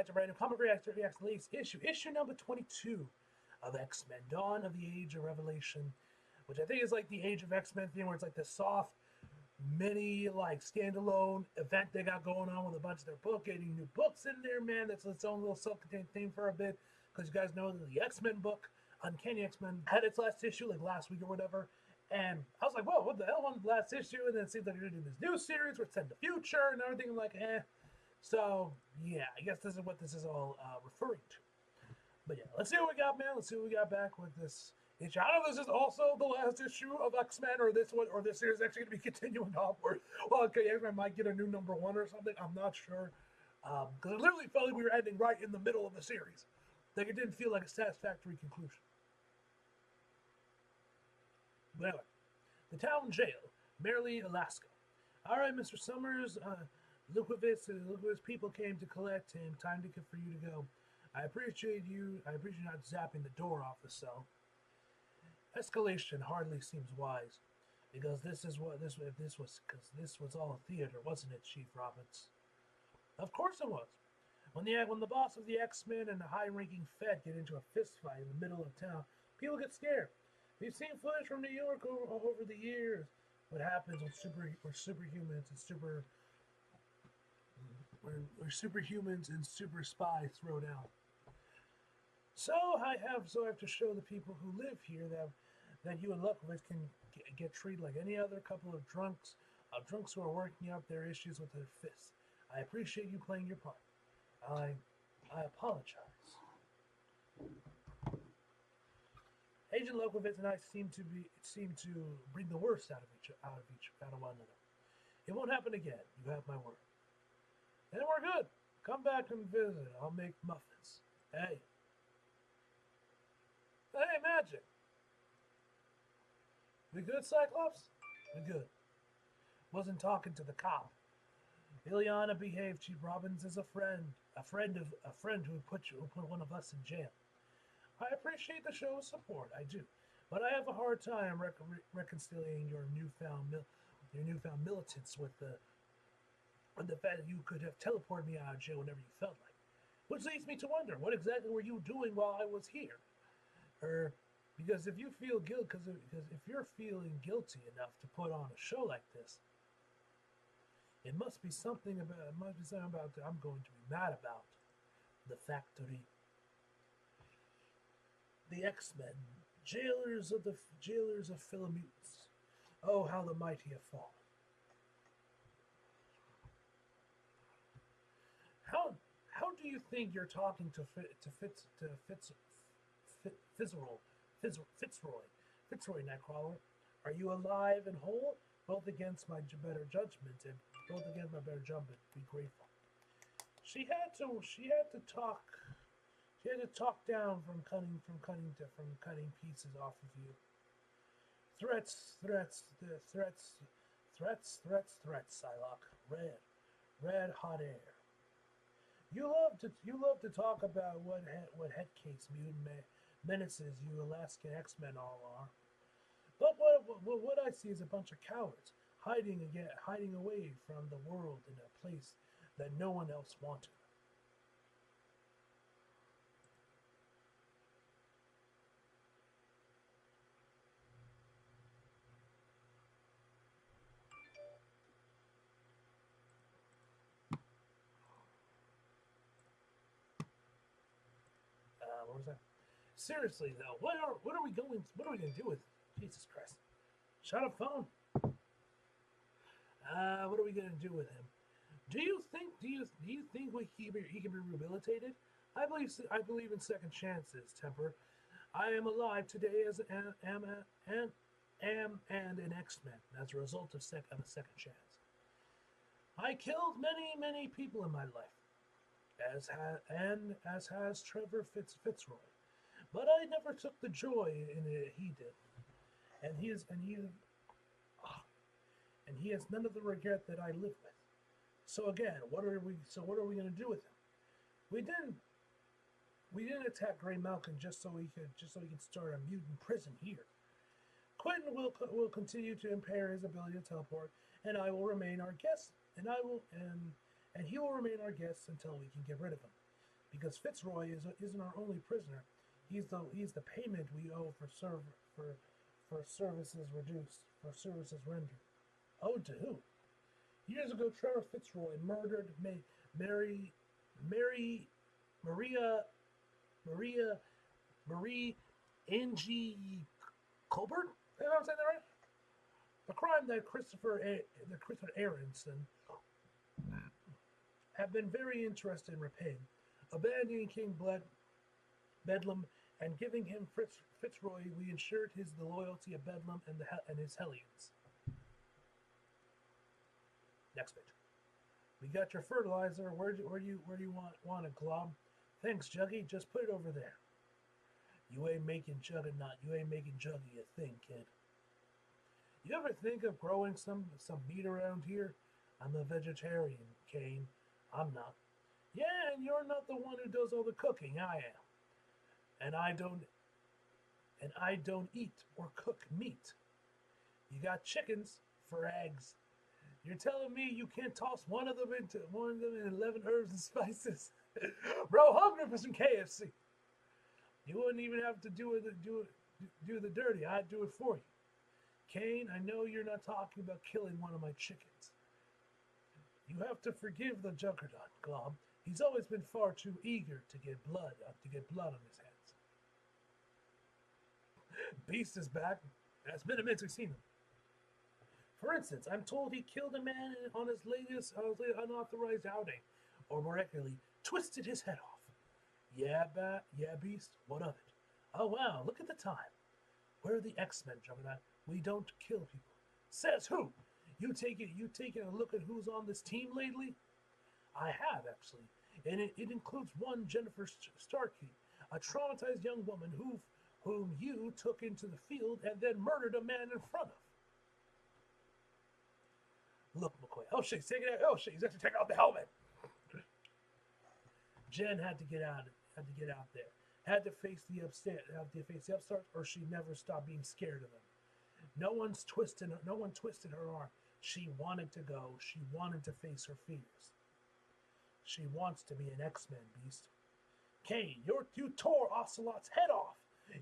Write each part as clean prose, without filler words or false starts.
back to Random Comic Reactor Reacts latest issue number 22 of X-Men: Dawn of the Age of Revelation, which I think is like the Age of X-Men thing, where it's like this soft, mini, like standalone event they got going on with a bunch of their book, getting new books in there, man. That's its own little self-contained thing for a bit, because you guys know that the X-Men book, Uncanny X-Men, had its last issue like last week or whatever. And I was like, whoa, what the hell on the last issue? And then it seems like they're doing this new series where it's set in the future and everything. I'm like, eh. So, yeah, I guess this is what this is all referring to. But yeah, let's see what we got, man. Let's see what we got back with this issue. I don't know if this is also the last issue of X-Men, or this one, or this series is actually going to be continuing onward. Well, okay, X-Men might get a new number one or something. I'm not sure. Because it literally felt like we were ending right in the middle of the series. Like, it didn't feel like a satisfactory conclusion. But anyway, the town jail, Merrily, Alaska. All right, Mr. Summers, look what his people came to collect him. Time for you to go. I appreciate you. I appreciate not zapping the door off the cell. Escalation hardly seems wise, because this was all theater, wasn't it, Chief Robbins? Of course it was. When the boss of the X-Men and the high-ranking Fed get into a fistfight in the middle of town, people get scared. We've seen footage from New York over the years. What happens when superhumans and super spies throw down? So I have to show the people who live here that you and Lukovitz can get treated like any other couple of drunks who are working out their issues with their fists. I appreciate you playing your part. I apologize. Agent Lukovitz and I seem to bring the worst out of one another. It won't happen again. You have my word. Then we're good. Come back and visit. I'll make muffins. Hey, Magic. We good, Cyclops? We good. Wasn't talking to the cop. Ileana behaved. Chief Robbins is a friend who put one of us in jail. I appreciate the show's support, I do, but I have a hard time reconciling your newfound militance with the fact that you could have teleported me out of jail whenever you felt like. Which leads me to wonder, what exactly were you doing while I was here? Because if you feel because if you're feeling guilty enough to put on a show like this, it must be something about that I'm going to be mad about. The factory. The X-Men, jailers of Philamutes. Oh, how the mighty have fallen. How do you think you're talking to Fitzroy, Nightcrawler? Are you alive and whole? Both against my better judgment. Be grateful. She had to talk down from cutting pieces off of you. Threats, Psylocke. Red hot air. You love to talk about what headcase mutant menaces you Alaskan X-Men all are. But what I see is a bunch of cowards hiding away from the world in a place that no one else wanted. What was that? Seriously though, what are we going to do with it? Jesus Christ! Shut up, phone. What are we going to do with him? Do you think he can be rehabilitated? I believe in second chances, Temper. I am alive today as an X-Men as a result of a second chance. I killed many people in my life, as has Trevor Fitzroy. But I never took the joy in it he did, and he has none of the regret that I live with. So again, what are we going to do with him? We didn't attack Grey Malkin just so he could start a mutant prison here. Quentin will continue to impair his ability to teleport, and I will remain our guest, and he will remain our guest until we can get rid of him. because Fitzroy isn't our only prisoner. He's the payment we owe for services reduced, for services rendered. Owed to who? Years ago, Trevor Fitzroy murdered Mary, Mary, Maria, Maria, Marie Angie Colbert. Am I saying that right? The crime that Christopher Aronson have been very interested in repaying, abandoning King Bedlam and giving him Fitzroy. We ensured the loyalty of Bedlam and his Hellions. Next page. We got your fertilizer. Where do you want it, Glob? Thanks, Juggy. Just put it over there. You ain't making Juggernaut. You ain't making Juggy a thing, kid. You ever think of growing some meat around here? I'm a vegetarian, Kane. I'm not. Yeah, and you're not the one who does all the cooking. I am. And I don't eat or cook meat. You got chickens for eggs. You're telling me you can't toss one of them in 11 herbs and spices? Bro, hungry for some KFC. You wouldn't even have to do the dirty. I'd do it for you. Kane, I know you're not talking about killing one of my chickens. You have to forgive the Juggernaut, Glob. He's always been far too eager to get blood on his hands. Beast is back. It's been a minute since we've seen him. For instance, I'm told he killed a man on his latest unauthorized outing, or more accurately, twisted his head off. Yeah, Beast. What of it? Oh wow, look at the time. Where are the X-Men, Juggernaut? We don't kill people. Says who? You taking a look at who's on this team lately? I have, actually. And it includes one Jennifer Starkey, a traumatized young woman whom you took into the field and then murdered a man in front of. Look, McCoy. Oh shit, he's actually taking off the helmet. Jen had to get out there. Had to face the upstarts, or she never stopped being scared of them. No one twisted her arm. She wanted to go. She wanted to face her fears. She wants to be an X-Men, Beast. Kane, you tore Ocelot's head off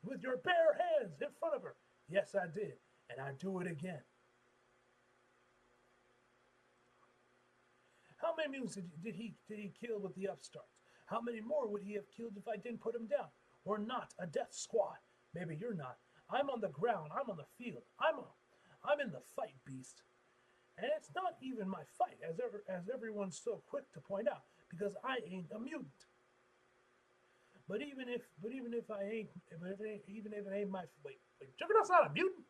with your bare hands in front of her. Yes, I did, and I do it again. How many mutants did he kill with the upstarts? How many more would he have killed if I didn't put him down? We're not a death squad. Maybe you're not. I'm on the ground. I'm on the field. I'm in the fight, Beast. And it's not even my fight, as everyone's so quick to point out, because I ain't a mutant. But even if it ain't my wait, Juggernaut's not a mutant.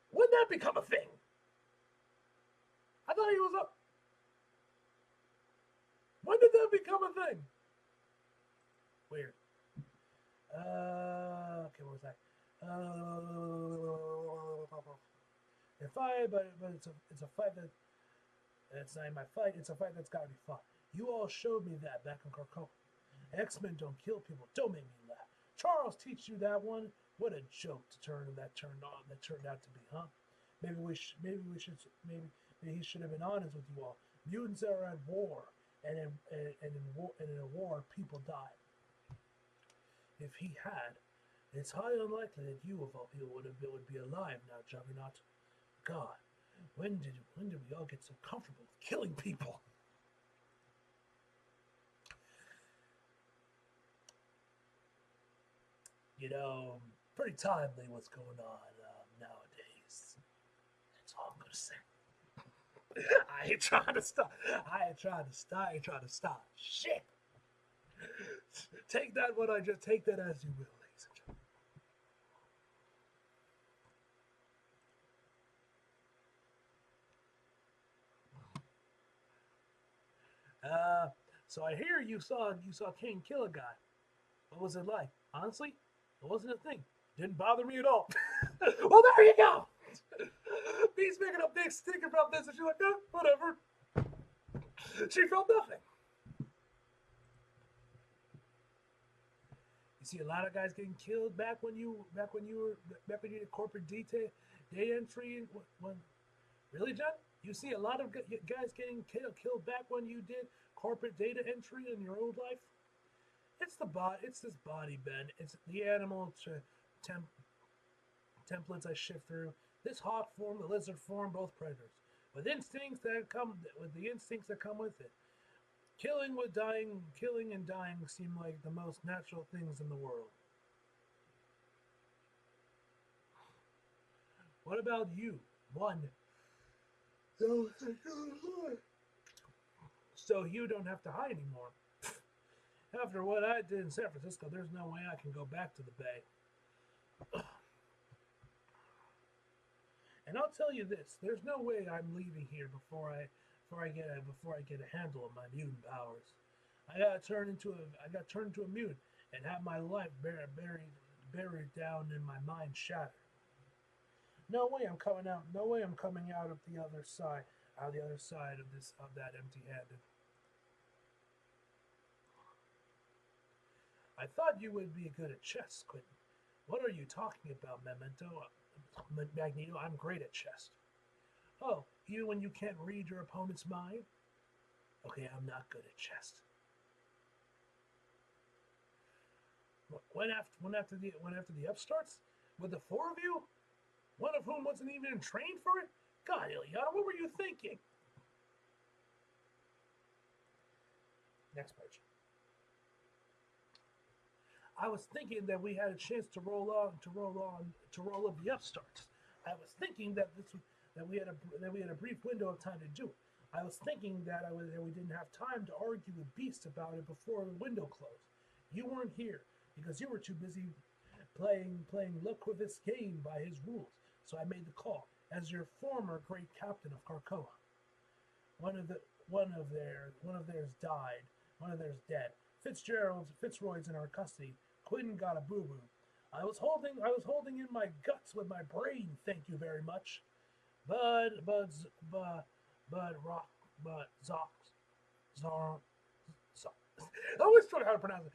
When that become a thing? I thought he was a. When did that become a thing? Weird. Okay, what was that? A fight, but it's a fight that's not my fight. It's a fight that's got to be fought. You all showed me that back in Krakoa. X-Men don't kill people. Don't make me laugh. Charles teach you that one? What a joke that turned out to be, huh? Maybe he should have been honest with you all. Mutants are at war, and in a war, people die. If he had, it's highly unlikely that you of all people would be alive now, Juggernaut. God, when did we all get so comfortable with killing people? You know, pretty timely what's going on nowadays. That's all I'm gonna say. I ain't trying to stop. Shit. Take that as you will, ladies and gentlemen. So I hear you saw Kane kill a guy. What was it like? Honestly, it wasn't a thing. Didn't bother me at all. Well, there you go. Beast making up things, thinking about this, and she's like, whatever. She felt nothing. You see a lot of guys getting killed back when you did corporate day entry. When really, John? You see a lot of guys getting killed back when you did corporate data entry in your old life? It's the bot. It's this body, Ben. It's the animal to templates I shift through. This hawk form, the lizard form, both predators, with the instincts that come with it. Killing and dying seem like the most natural things in the world. What about you? One. So you don't have to hide anymore. After what I did in San Francisco, there's no way I can go back to the Bay. And I'll tell you this: there's no way I'm leaving here before I get a handle of my mutant powers. I got turned into a mutant and have my life buried down in my mind shattered. No way I'm coming out. No way I'm coming out of the other side. Out the other side of that empty-handed. I thought you would be good at chess, Quentin. What are you talking about, Magneto? I'm great at chess. Oh, even when you can't read your opponent's mind? Okay, I'm not good at chess. When after the upstarts? With the four of you? One of whom wasn't even trained for it? God, Illyana, what were you thinking? Next page. I was thinking that we had a chance to roll up the upstarts. I was thinking that we had a brief window of time to do it. I was thinking that we didn't have time to argue with Beast about it before the window closed. You weren't here because you were too busy playing Luckwivis game by his rules. So I made the call as your former great captain of Krakoa. One of theirs died. One of theirs dead. Fitzroy's in our custody. Quentin got a boo-boo. I was holding in my guts with my brain. Thank you very much. Zorn. I always try how to pronounce it.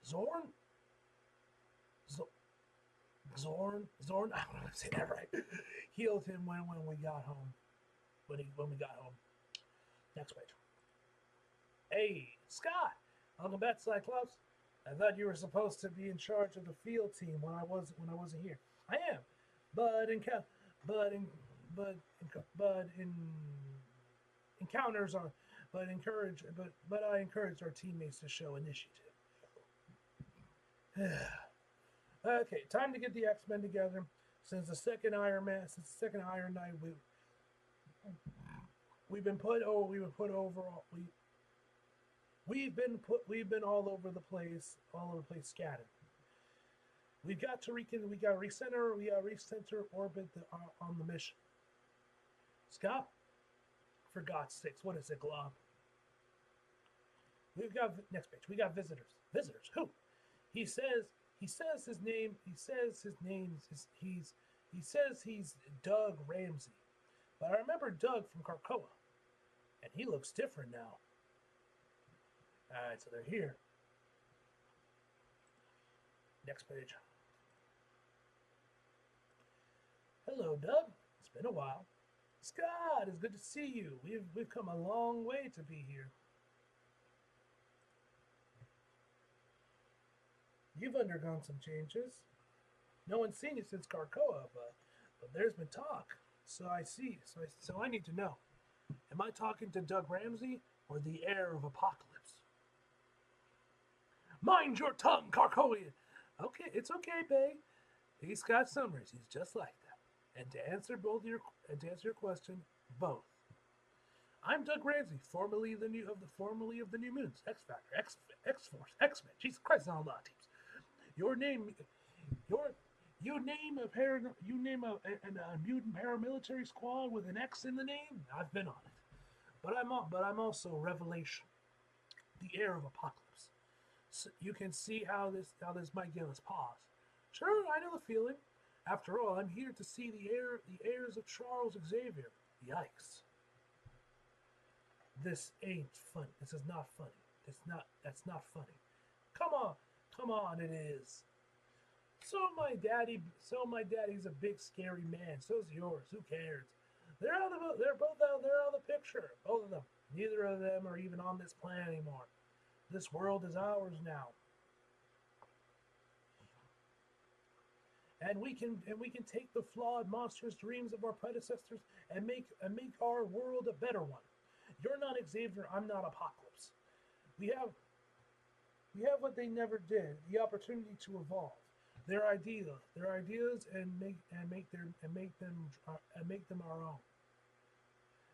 Zorn. Zorn. I don't know if I say that right. Healed him when we got home. When we got home. Next page. Hey, Scott. Welcome back, Cyclops. I thought you were supposed to be in charge of the field team when I wasn't here. I am, but I encourage our teammates to show initiative. Okay, time to get the X-Men together. Since the second Iron Knight, we've been all over the place, scattered. We got to recenter orbit on the mission. Scott, for God's sakes, what is it, Glob? Next page. We got visitors. Visitors? Who? He says he's Doug Ramsey. But I remember Doug from Krakoa. And he looks different now. Alright, so they're here. Next page. Hello, Doug. It's been a while. Scott, it's good to see you. We've come a long way to be here. You've undergone some changes. No one's seen you since Krakoa, but there's been talk. So I see. So I need to know. Am I talking to Doug Ramsey or the heir of Apocalypse? Mind your tongue, Krakoian. Okay, it's okay, Bay. He's Scott Summers. He's just like that. And to answer your question, both. I'm Doug Ramsey, formerly of the New Mutants, X Factor, X Force, X-Men. Jesus Christ, on a lot of teams. You name a mutant paramilitary squad with an X in the name. I've been on it, but I'm also Revelation, the heir of Apocalypse. So you can see how this might give us pause. Sure, I know the feeling. After all, I'm here to see the heirs of Charles Xavier. Yikes! This ain't fun. This is not funny. That's not funny. Come on, it is. So my daddy's a big scary man. So's yours. Who cares? They're both out there out of the picture. Both of them. Neither of them are even on this planet anymore. This world is ours now. And we can take the flawed, monstrous dreams of our predecessors and make our world a better one. You're not Xavier, I'm not Apocalypse. We have what they never did, the opportunity to evolve. Their ideas and make them our own.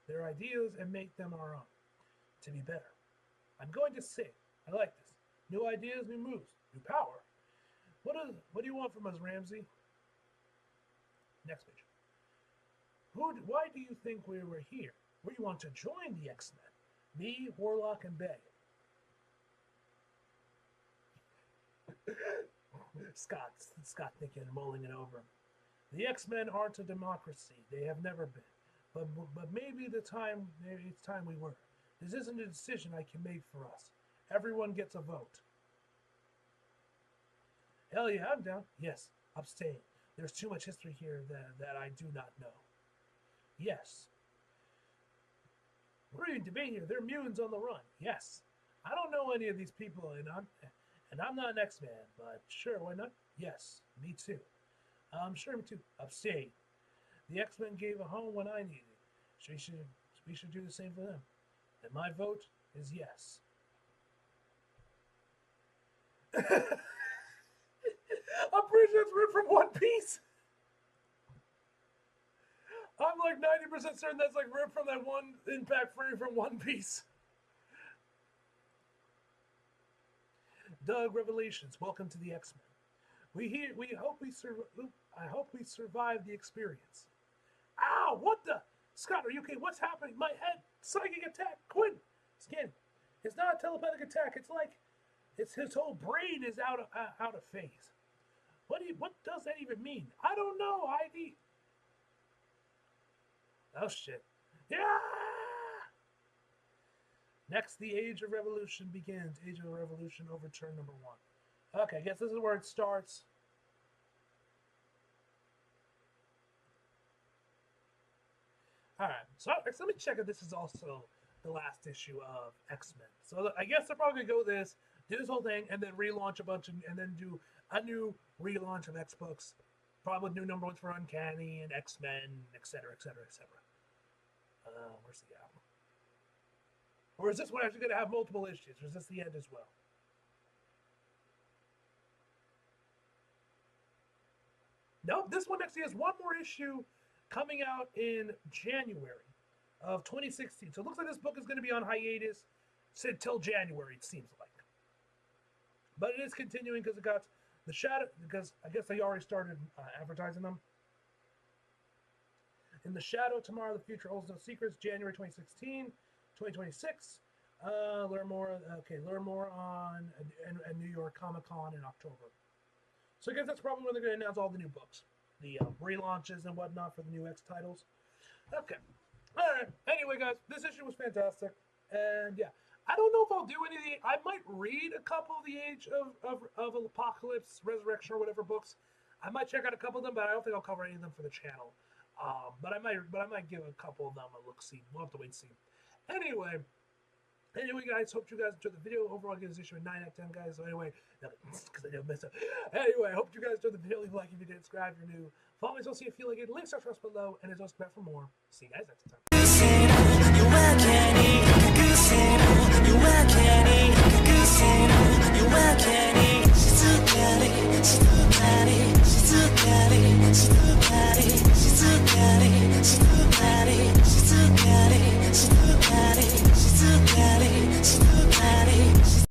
Their ideas and make them our own. To be better. I'm going to say, I like this. New ideas, new moves, new power. What do you want from us, Ramsey? Next page. Why do you think we were here? We want to join the X-Men. Me, Warlock, and Bay. Scott thinking, mulling it over. The X-Men aren't a democracy. They have never been. But maybe it's time we were. This isn't a decision I can make for us. Everyone gets a vote. Hell yeah, I'm down. Yes, abstain. There's too much history here that I do not know. Yes. We're even debating here. They're mutants on the run. Yes. I don't know any of these people, and I'm not an X-Man, but sure, why not? Yes, me too. Sure, me too. Abstain. The X-Men gave a home when I needed it. We should do the same for them. And my vote is yes. I'm pretty sure it's ripped from One Piece. I'm like 90% certain that's like ripped from that one Impact Free from One Piece. Doug Revelations, welcome to the X-Men. I hope we survive the experience. Ow! What the? Scott, are you okay? What's happening? My head! Psychic attack! Quinn! Skin! It's not a telepathic attack. It's like his whole brain is out of phase. What does that even mean? I don't know. ID. Oh shit! Yeah. Next, the Age of Revolution begins. Age of Revolution Overturn number 1. Okay, I guess this is where it starts. All right, so let me check if this is also the last issue of X-Men. So I guess they're probably gonna go this, do this whole thing, and then relaunch and then do a new relaunch of X-Books, probably new number ones for Uncanny and X-Men, etc., etc., etc. Where's the album? Or is this one actually going to have multiple issues? Or is this the end as well? Nope, this one actually has one more issue coming out in January of 2016. So it looks like this book is going to be on hiatus until January, it seems like. But it is continuing because it got the Shadow, because I guess they already started advertising them. In the Shadow, Tomorrow the Future Holds No Secrets, January 2016. 2026. Learn more on a New York Comic Con in October. So I guess that's probably when they're going to announce all the new books, the relaunches and whatnot for the new X titles. Okay. All right. Anyway, guys, this issue was fantastic, and yeah, I don't know if I'll do any of the. I might read a couple of the Age of Apocalypse, Resurrection, or whatever books. I might check out a couple of them, but I don't think I'll cover any of them for the channel. But I might give a couple of them a look. See, we'll have to wait and see. Anyway, guys, hope you guys enjoyed the video. Overall, I give this issue a 9 out of 10, guys. So anyway, because I didn't mess up. Anyway, I hope you guys enjoyed the video. Leave a like if you did. Subscribe if you're new. Follow me so you feel like it. Links are below. And as always, back for more. See you guys next time.